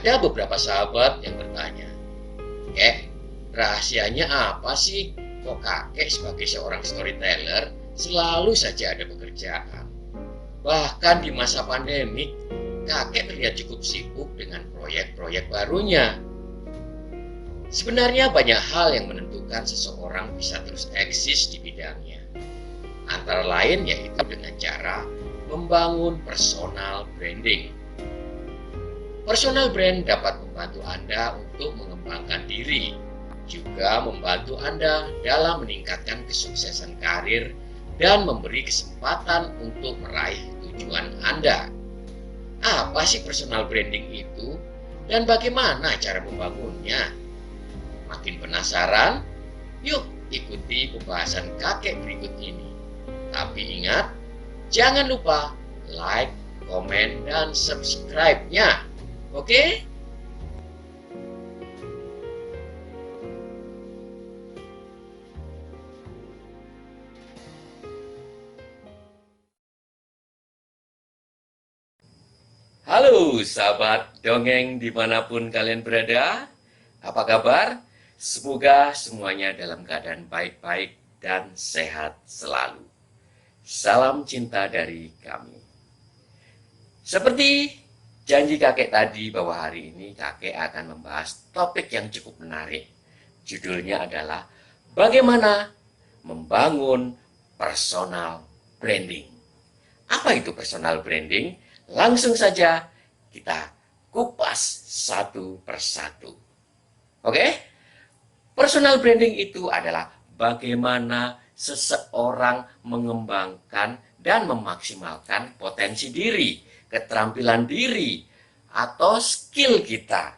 Ada beberapa sahabat yang bertanya, rahasianya apa sih? Kok kakek sebagai seorang storyteller selalu saja ada pekerjaan? Bahkan di masa pandemik, kakek terlihat cukup sibuk dengan proyek-proyek barunya. Sebenarnya banyak hal yang menentukan seseorang bisa terus eksis di bidangnya. Antara lain yaitu dengan cara membangun personal branding. Personal brand dapat membantu Anda untuk mengembangkan diri, juga membantu Anda dalam meningkatkan kesuksesan karir dan memberi kesempatan untuk meraih tujuan Anda. Apa sih personal branding itu dan bagaimana cara membangunnya? Makin penasaran? Yuk ikuti pembahasan kakek berikut ini. Tapi ingat, jangan lupa like, komen, dan subscribe-nya. Oke? Halo sahabat dongeng dimanapun kalian berada. Apa kabar? Semoga semuanya dalam keadaan baik-baik dan sehat selalu. Salam cinta dari kami. Seperti janji kakek tadi bahwa hari ini kakek akan membahas topik yang cukup menarik. Judulnya adalah bagaimana membangun personal branding. Apa itu personal branding? Langsung saja kita kupas satu persatu. Oke? Personal branding itu adalah bagaimana seseorang mengembangkan dan memaksimalkan potensi diri, keterampilan diri, atau skill kita.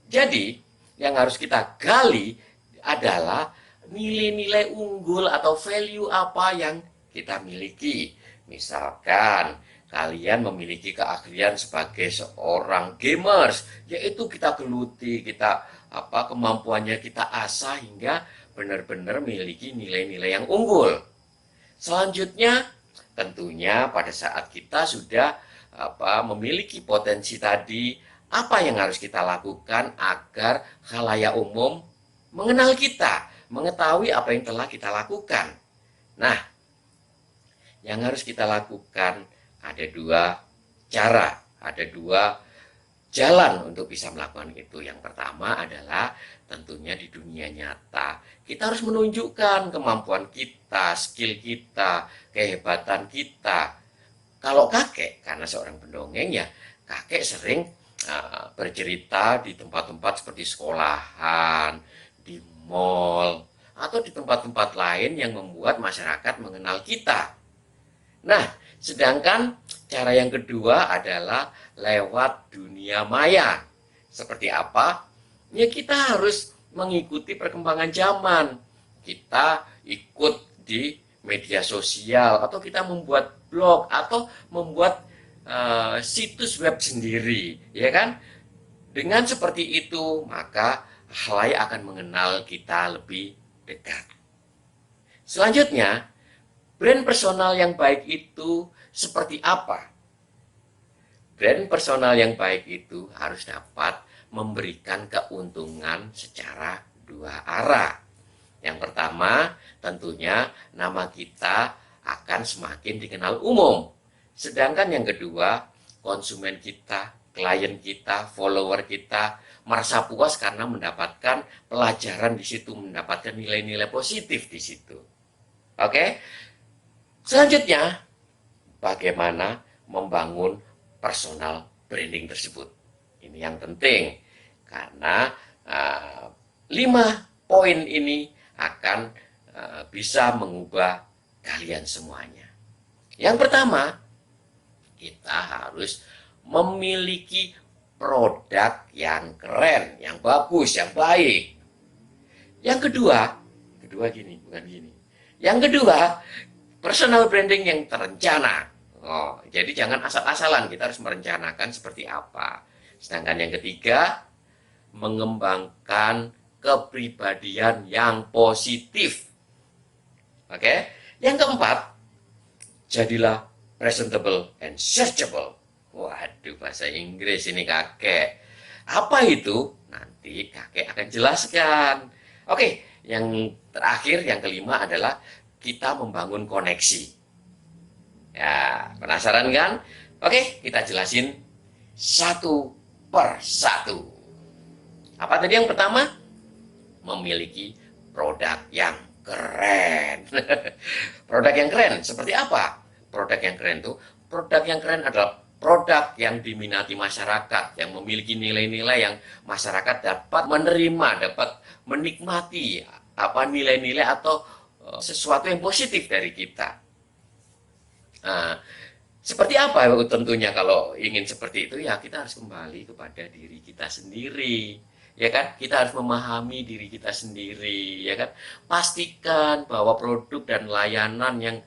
Jadi, yang harus kita gali adalah nilai-nilai unggul atau value apa yang kita miliki. Misalkan, kalian memiliki keahlian sebagai seorang gamers, yaitu kita geluti, kemampuannya kita asah hingga benar-benar memiliki nilai-nilai yang unggul. Selanjutnya, tentunya pada saat kita sudah memiliki potensi tadi, apa yang harus kita lakukan agar khalayak umum mengenal kita, mengetahui apa yang telah kita lakukan. Nah, yang harus kita lakukan ada dua cara, ada dua jalan untuk bisa melakukan itu. Yang pertama adalah tentunya di dunia nyata. Kita harus menunjukkan kemampuan kita, skill kita, kehebatan kita. Kalau kakek, karena seorang pendongeng ya, kakek sering bercerita di tempat-tempat seperti sekolahan, di mall, atau di tempat-tempat lain yang membuat masyarakat mengenal kita. Nah, sedangkan cara yang kedua adalah lewat dunia maya. Seperti apa? Ya kita harus mengikuti perkembangan zaman. Kita ikut di media sosial atau kita membuat blog atau membuat situs web sendiri, ya kan? Dengan seperti itu, maka khalayak akan mengenal kita lebih dekat. Selanjutnya, brand personal yang baik itu seperti apa? Brand personal yang baik itu harus dapat memberikan keuntungan secara dua arah. Yang pertama, tentunya nama kita akan semakin dikenal umum. Sedangkan yang kedua, konsumen kita, klien kita, follower kita merasa puas karena mendapatkan pelajaran di situ, mendapatkan nilai-nilai positif di situ. Oke? Selanjutnya, bagaimana membangun personal branding tersebut. Ini yang penting, karena 5 poin ini akan bisa mengubah kalian semuanya. Yang pertama, kita harus memiliki produk yang keren, yang bagus, yang baik. Yang kedua gini, bukan gini. Yang kedua, personal branding yang terencana. Jadi jangan asal-asalan, kita harus merencanakan seperti apa. Sedangkan yang ketiga, mengembangkan kepribadian yang positif. Oke? Yang keempat, jadilah presentable and searchable. Waduh, bahasa Inggris ini kakek. Apa itu? Nanti kakek akan jelaskan. Oke, yang terakhir, yang kelima adalah kita membangun koneksi. Ya, penasaran kan? Oke, kita jelasin satu per satu. Apa tadi yang pertama? Memiliki produk yang keren. Produk yang keren seperti apa? Produk yang keren itu, produk yang keren adalah produk yang diminati masyarakat, yang memiliki nilai-nilai yang masyarakat dapat menerima, dapat menikmati apa nilai-nilai atau sesuatu yang positif dari kita. Nah, seperti apa tentunya kalau ingin seperti itu ya kita harus kembali kepada diri kita sendiri. Ya kan? Kita harus memahami diri kita sendiri, ya kan? Pastikan bahwa produk dan layanan yang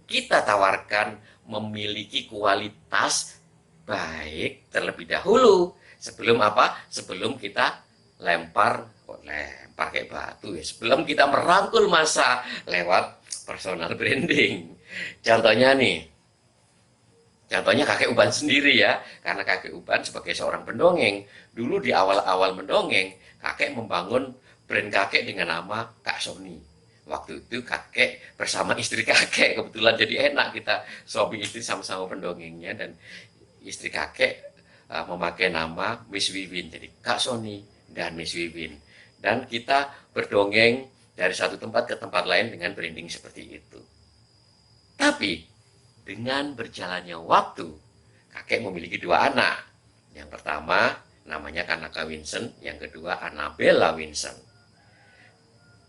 kita tawarkan memiliki kualitas baik terlebih dahulu. Sebelum apa? Sebelum kita lempar kayak batu ya. Sebelum kita merangkul massa lewat personal branding. Contohnya kakek Uban sendiri ya, karena kakek Uban sebagai seorang pendongeng, dulu di awal-awal mendongeng, kakek membangun brand kakek dengan nama Kak Sony. Waktu itu kakek bersama istri kakek, kebetulan jadi enak kita suami istri sama-sama pendongengnya, dan istri kakek memakai nama Miss Wiwin, jadi Kak Sony dan Miss Wiwin. Dan kita berdongeng dari satu tempat ke tempat lain dengan branding seperti itu. Tapi dengan berjalannya waktu, kakek memiliki dua anak. Yang pertama namanya Kanaka Winston, yang kedua Annabella Winston.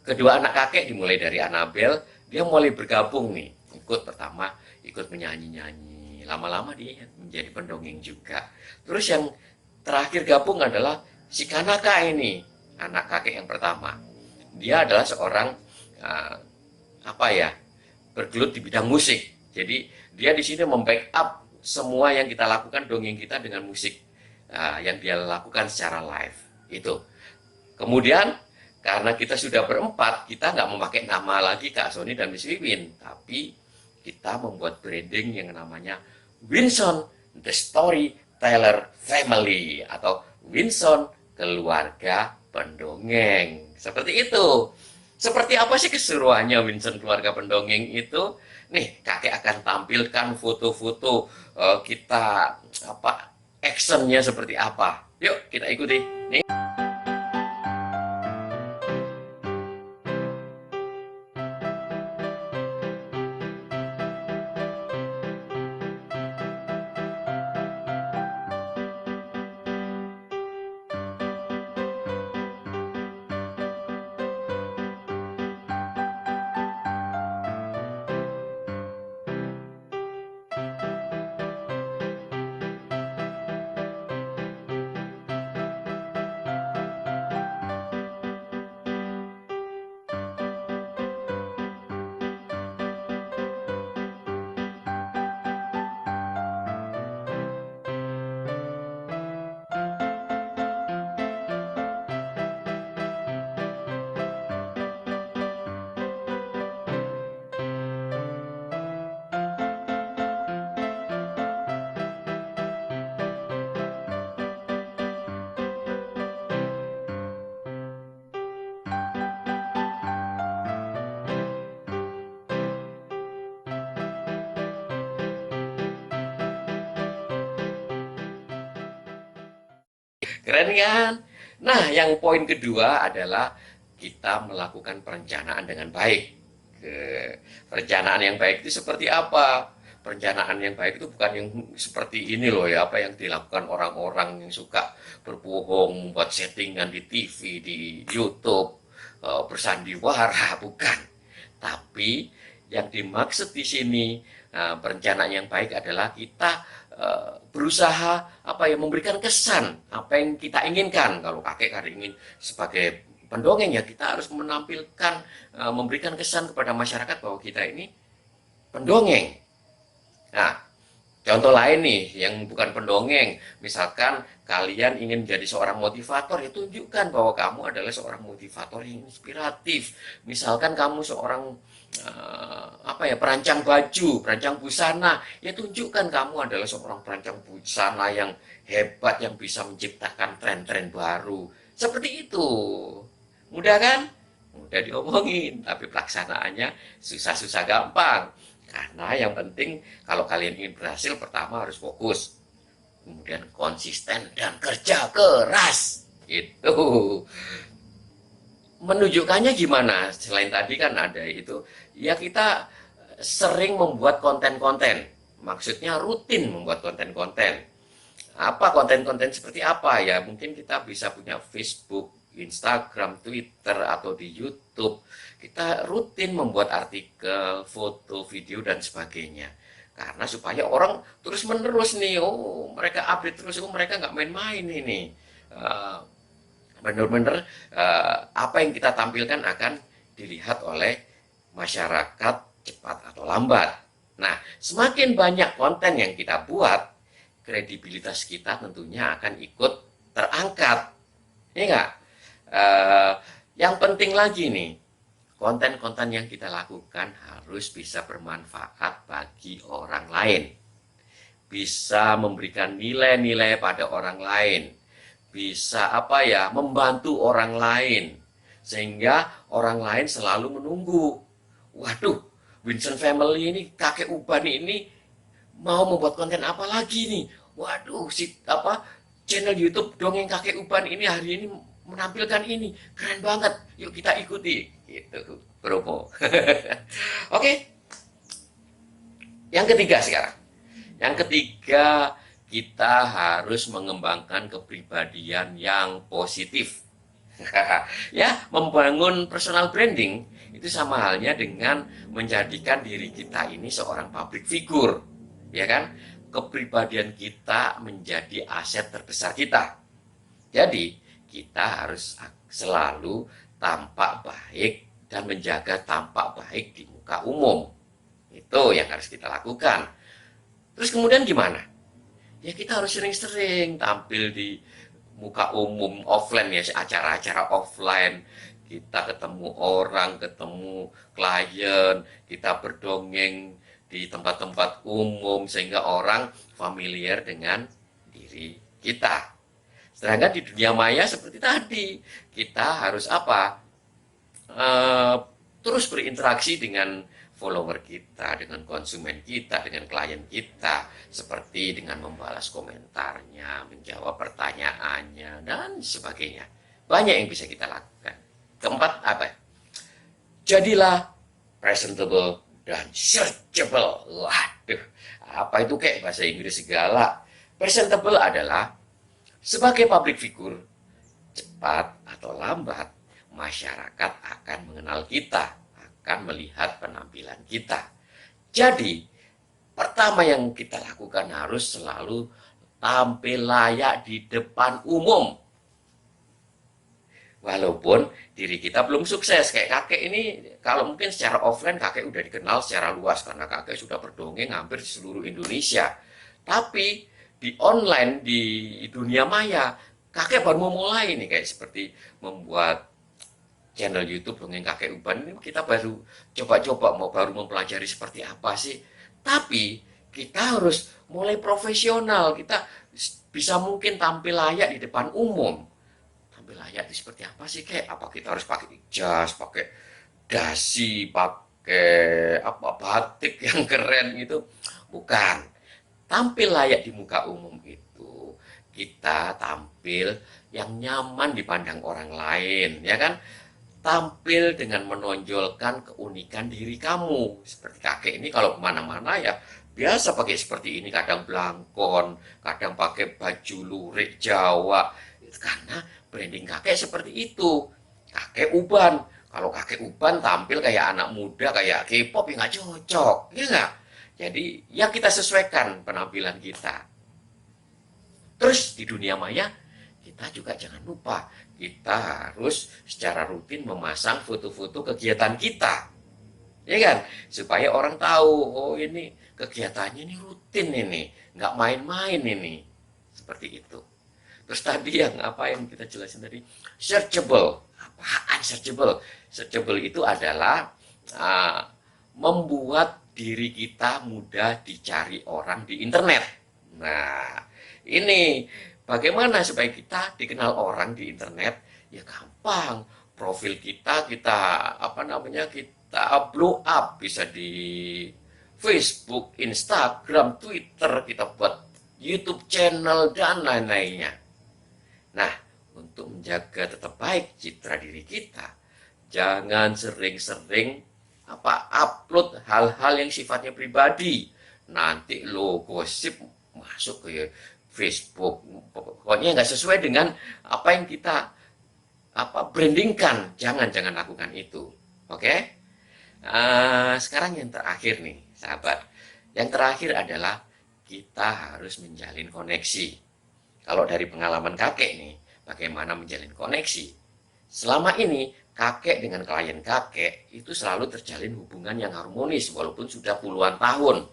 Kedua anak kakek dimulai dari Annabel, dia mulai bergabung nih. Pertama ikut menyanyi-nyanyi, lama-lama dia menjadi pendongeng juga. Terus yang terakhir gabung adalah si Kanaka ini, anak kakek yang pertama. Dia adalah seorang bergelut di bidang musik. Jadi dia di sini membackup semua yang kita lakukan dongeng kita dengan musik yang dia lakukan secara live. Itu. Kemudian karena kita sudah berempat, kita nggak memakai nama lagi Kak Sony dan Miss Wiwin, tapi kita membuat branding yang namanya Winston The Storyteller Family atau Winston Keluarga Pendongeng. Seperti itu. Seperti apa sih keseruannya Winston Keluarga Pendongeng itu? Nih, kakek akan tampilkan foto-foto kita actionnya seperti apa. Yuk, kita ikuti. Nih. Keren kan? Nah, yang poin kedua adalah kita melakukan perencanaan dengan baik. Perencanaan yang baik itu seperti apa? Perencanaan yang baik itu bukan yang seperti ini loh ya, apa yang dilakukan orang-orang yang suka berbohong, buat settingan di TV, di YouTube, bersandiwara, bukan. Tapi yang dimaksud di sini perencanaan yang baik adalah kita berusaha memberikan kesan apa yang kita inginkan. Kalau kakek ingin sebagai pendongeng ya kita harus menampilkan memberikan kesan kepada masyarakat bahwa kita ini pendongeng. Nah, contoh lain nih yang bukan pendongeng, misalkan kalian ingin menjadi seorang motivator, ya tunjukkan bahwa kamu adalah seorang motivator yang inspiratif. Misalkan kamu seorang apa ya, perancang baju, perancang busana, ya tunjukkan kamu adalah seorang perancang busana yang hebat yang bisa menciptakan tren-tren baru. Seperti itu. Mudah kan? Mudah diomongin, tapi pelaksanaannya susah-susah gampang. Karena yang penting kalau kalian ingin berhasil, pertama harus fokus, kemudian konsisten dan kerja keras. Itu. Menunjukkannya gimana? Selain tadi kan ada itu, ya kita sering membuat konten-konten. Maksudnya rutin membuat konten-konten. Apa konten-konten seperti apa ya? Mungkin kita bisa punya Facebook, Instagram, Twitter, atau di YouTube. Kita rutin membuat artikel, foto, video, dan sebagainya. Karena supaya orang terus menerus nih, oh mereka update terus, oh mereka nggak main-main ini. Uh, Benar-benar apa yang kita tampilkan akan dilihat oleh masyarakat cepat atau lambat. Nah, semakin banyak konten yang kita buat, kredibilitas kita tentunya akan ikut terangkat. Ya enggak? Yang penting lagi nih, konten-konten yang kita lakukan harus bisa bermanfaat bagi orang lain. Bisa memberikan nilai-nilai pada orang lain. Bisa apa ya, membantu orang lain. Sehingga orang lain selalu menunggu. Waduh, Winston Family ini, kakek Uban ini mau membuat konten apa lagi nih? Waduh, channel YouTube Dongeng Kakek Uban ini hari ini menampilkan ini, keren banget. Yuk kita ikuti. Gitu, promo. Oke. Yang ketiga sekarang. Yang ketiga, kita harus mengembangkan kepribadian yang positif. Ya, membangun personal branding itu sama halnya dengan menjadikan diri kita ini seorang public figure. Ya kan? Kepribadian kita menjadi aset terbesar kita. Jadi, kita harus selalu tampak baik dan menjaga tampak baik di muka umum. Itu yang harus kita lakukan. Terus kemudian gimana? Ya kita harus sering-sering tampil di muka umum offline ya, acara-acara offline. Kita ketemu orang, ketemu klien, kita berdongeng di tempat-tempat umum sehingga orang familiar dengan diri kita. Sedangkan di dunia maya seperti tadi, kita harus apa? Terus berinteraksi dengan follower kita, dengan konsumen kita, dengan klien kita, seperti dengan membalas komentarnya, menjawab pertanyaannya, dan sebagainya. Banyak yang bisa kita lakukan. Keempat apa? Jadilah presentable dan searchable. Waduh, apa itu kayak bahasa Inggris segala? Presentable adalah sebagai public figure, cepat atau lambat, masyarakat akan mengenal kita, akan melihat penampilan kita. Jadi, pertama yang kita lakukan harus selalu tampil layak di depan umum. Walaupun diri kita belum sukses, kayak kakek ini, kalau mungkin secara offline kakek udah dikenal secara luas, karena kakek sudah berdongeng hampir di seluruh Indonesia. Tapi di online, di dunia maya, kakek baru mau mulai nih, kayak seperti membuat channel YouTube Dongeng Kakek Uban ini, kita baru coba-coba, baru mempelajari seperti apa sih. Tapi kita harus mulai profesional, kita bisa mungkin tampil layak di depan umum. Tampil layak di seperti apa sih, kayak apa kita harus pakai jas, pakai dasi, pakai apa batik yang keren gitu. Bukan. Tampil layak di muka umum itu kita tampil yang nyaman dipandang orang lain, ya kan? Tampil dengan menonjolkan keunikan diri kamu. Seperti kakek ini kalau kemana-mana ya biasa pakai seperti ini, kadang belangkon, kadang pakai baju lurik Jawa. Karena branding kakek seperti itu. Kakek Uban. Kalau kakek Uban tampil kayak anak muda, kayak K-pop, ya nggak cocok, ya nggak? Jadi ya kita sesuaikan penampilan kita. Terus di dunia maya kita juga jangan lupa, kita harus secara rutin memasang foto-foto kegiatan kita. Ya kan? Supaya orang tahu, oh ini kegiatannya ini rutin ini, nggak main-main ini. Seperti itu. Terus tadi yang apa yang kita jelasin tadi, searchable. Apaan searchable? Searchable itu adalah membuat diri kita mudah dicari orang di internet. Nah, ini bagaimana supaya kita dikenal orang di internet? Ya gampang. Profil kita kita blow up, bisa di Facebook, Instagram, Twitter, kita buat YouTube channel dan lain-lainnya. Nah, untuk menjaga tetap baik citra diri kita, jangan sering-sering upload hal-hal yang sifatnya pribadi. Nanti lo gosip masuk ke Facebook, pokoknya nggak sesuai dengan apa yang kita brandingkan. Jangan lakukan itu. Oke? Sekarang yang terakhir nih, sahabat. Yang terakhir adalah kita harus menjalin koneksi. Kalau dari pengalaman kakek nih, bagaimana menjalin koneksi? Selama ini kakek dengan klien kakek itu selalu terjalin hubungan yang harmonis walaupun sudah puluhan tahun.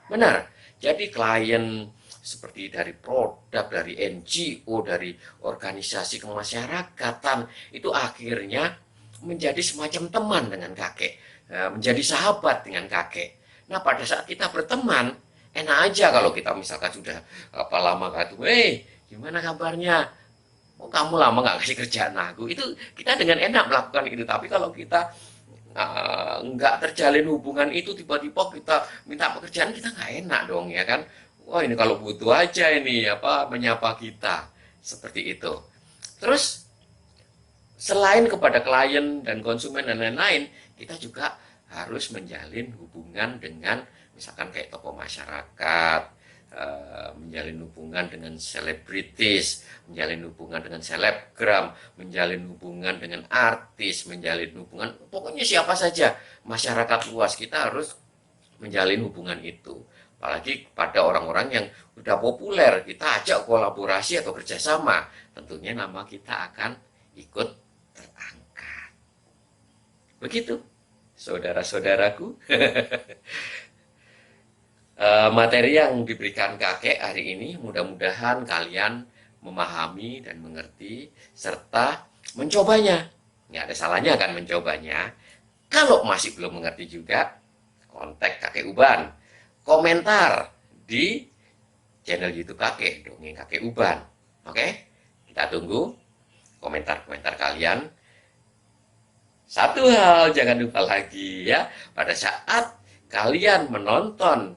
Benar. Jadi klien seperti dari produk, dari NGO, dari organisasi kemasyarakatan, itu akhirnya menjadi semacam teman dengan kakek, menjadi sahabat dengan kakek. Nah, pada saat kita berteman, enak aja kalau kita misalkan sudah lama ketemu, gimana kabarnya? Oh, kamu lama nggak kasih kerjaan aku. Itu kita dengan enak melakukan itu. Tapi kalau kita nggak terjalin hubungan itu, tiba-tiba kita minta pekerjaan, kita nggak enak dong, ya kan? Wah, ini kalau butuh aja ini menyapa kita seperti itu. Terus selain kepada klien dan konsumen dan lain-lain, kita juga harus menjalin hubungan dengan misalkan kayak tokoh masyarakat, menjalin hubungan dengan selebritis, menjalin hubungan dengan selebgram, menjalin hubungan dengan artis, menjalin hubungan pokoknya siapa saja masyarakat luas, kita harus menjalin hubungan itu. Apalagi pada orang-orang yang sudah populer, kita ajak kolaborasi atau kerjasama, tentunya nama kita akan ikut terangkat. Begitu, saudara-saudaraku. Materi yang diberikan kakek hari ini mudah-mudahan kalian memahami dan mengerti serta mencobanya. Nggak ada salahnya kan mencobanya. Kalau masih belum mengerti juga, kontak kakek Uban. Komentar di channel YouTube kakek, Dongeng Kakek Uban. Oke? Kita tunggu komentar-komentar kalian. Satu hal jangan lupa lagi ya, pada saat kalian menonton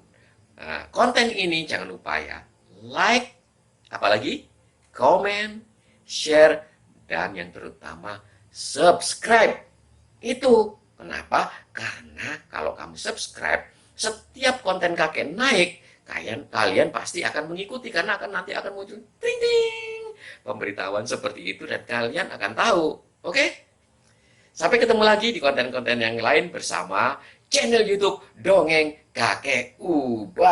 konten ini jangan lupa ya, like, apalagi komen, share, dan yang terutama subscribe. Itu kenapa? Karena kalau kamu subscribe, setiap konten kakek naik, kalian pasti akan mengikuti karena nanti akan muncul ting ting pemberitahuan seperti itu dan kalian akan tahu. Oke? Sampai ketemu lagi di konten-konten yang lain bersama channel YouTube Dongeng Kakek Uban.